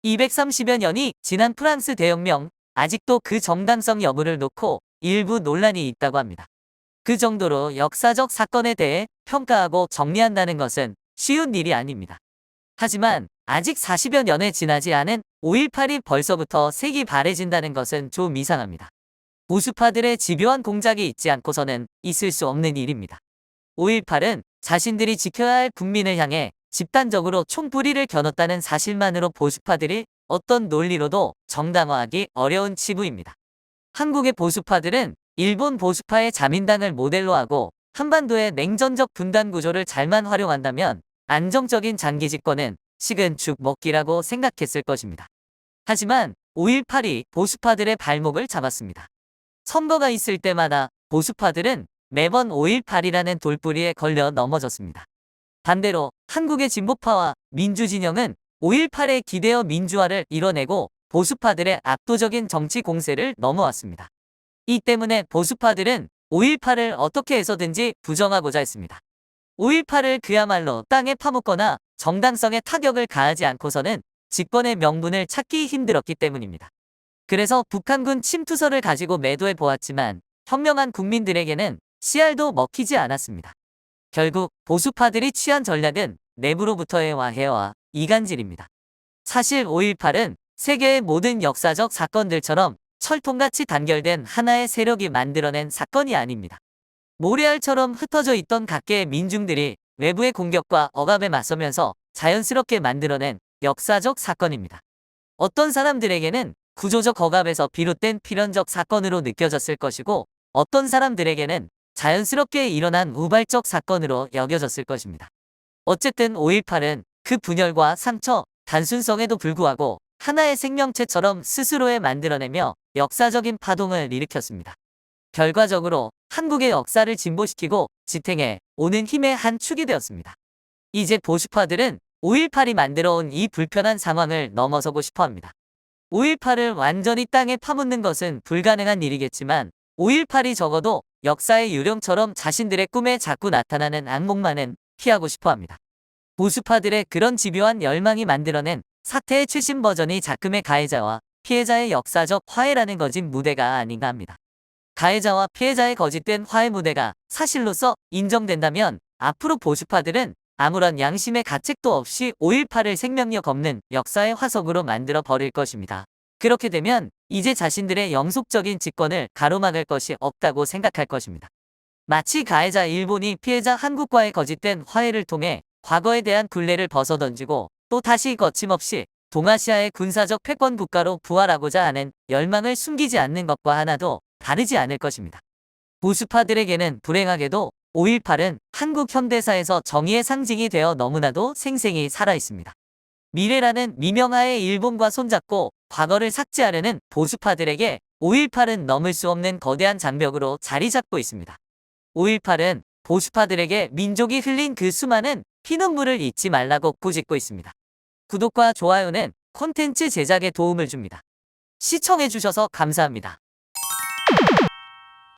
230여 년이 지난 프랑스 대혁명, 아직도 그 정당성 여부를 놓고 일부 논란이 있다고 합니다. 그 정도로 역사적 사건에 대해 평가하고 정리한다는 것은 쉬운 일이 아닙니다. 하지만 아직 40여 년에 지나지 않은 5.18이 벌써부터 색이 바래진다는 것은 좀 이상합니다. 보수파들의 집요한 공작이 있지 않고서는 있을 수 없는 일입니다. 5.18은 자신들이 지켜야 할 국민을 향해 집단적으로 총부리를 겨눴다는 사실만으로 보수파들이 어떤 논리로도 정당화하기 어려운 치부입니다. 한국의 보수파들은 일본 보수파의 자민당을 모델로 하고 한반도의 냉전적 분단 구조를 잘만 활용한다면 안정적인 장기 집권은 식은 죽 먹기라고 생각했을 것입니다. 하지만 5.18이 보수파들의 발목을 잡았습니다. 선거가 있을 때마다 보수파들은 매번 5.18이라는 돌부리에 걸려 넘어졌습니다. 반대로 한국의 진보파와 민주진영은 5.18에 기대어 민주화를 이뤄내고 보수파들의 압도적인 정치 공세를 넘어왔습니다. 이 때문에 보수파들은 5.18을 어떻게 해서든지 부정하고자 했습니다. 5.18을 그야말로 땅에 파묻거나 정당성에 타격을 가하지 않고서는 집권의 명분을 찾기 힘들었기 때문입니다. 그래서 북한군 침투설을 가지고 매도해 보았지만 현명한 국민들에게는 씨알도 먹히지 않았습니다. 결국 보수파들이 취한 전략은 내부로부터의 와해와 이간질입니다. 사실 5.18은 세계의 모든 역사적 사건들처럼 철통같이 단결된 하나의 세력이 만들어낸 사건이 아닙니다. 모래알처럼 흩어져 있던 각계의 민중들이 외부의 공격과 억압에 맞서면서 자연스럽게 만들어낸 역사적 사건입니다. 어떤 사람들에게는 구조적 억압에서 비롯된 필연적 사건으로 느껴졌을 것이고 어떤 사람들에게는 자연스럽게 일어난 우발적 사건으로 여겨졌을 것입니다. 어쨌든 5.18은 그 분열과 상처, 단순성에도 불구하고 하나의 생명체처럼 스스로에 만들어내며 역사적인 파동을 일으켰습니다. 결과적으로 한국의 역사를 진보시키고 지탱해 오는 힘의 한 축이 되었습니다. 이제 보수파들은 5.18이 만들어온 이 불편한 상황을 넘어서고 싶어합니다. 5.18을 완전히 땅에 파묻는 것은 불가능한 일이겠지만 5.18이 적어도 역사의 유령처럼 자신들의 꿈에 자꾸 나타나는 악몽만은 피하고 싶어합니다. 보수파들의 그런 집요한 열망이 만들어낸 사태의 최신 버전이 작금의 가해자와 피해자의 역사적 화해라는 거짓 무대가 아닌가 합니다. 가해자와 피해자의 거짓된 화해 무대가 사실로서 인정된다면 앞으로 보수파들은 아무런 양심의 가책도 없이 5.18을 생명력 없는 역사의 화석으로 만들어 버릴 것입니다. 그렇게 되면 이제 자신들의 영속적인 집권을 가로막을 것이 없다고 생각할 것입니다. 마치 가해자 일본이 피해자 한국과의 거짓된 화해를 통해 과거에 대한 굴레를 벗어던지고 또 다시 거침없이 동아시아의 군사적 패권 국가로 부활하고자 하는 열망을 숨기지 않는 것과 하나도 다르지 않을 것입니다. 보수파들에게는 불행하게도 5.18은 한국 현대사에서 정의의 상징이 되어 너무나도 생생히 살아있습니다. 미래라는 미명하에 일본과 손잡고 과거를 삭제하려는 보수파들에게 5.18은 넘을 수 없는 거대한 장벽으로 자리 잡고 있습니다. 5.18은 보수파들에게 민족이 흘린 그 수많은 피눈물을 잊지 말라고 꾸짖고 있습니다. 구독과 좋아요는 콘텐츠 제작에 도움을 줍니다. 시청해주셔서 감사합니다.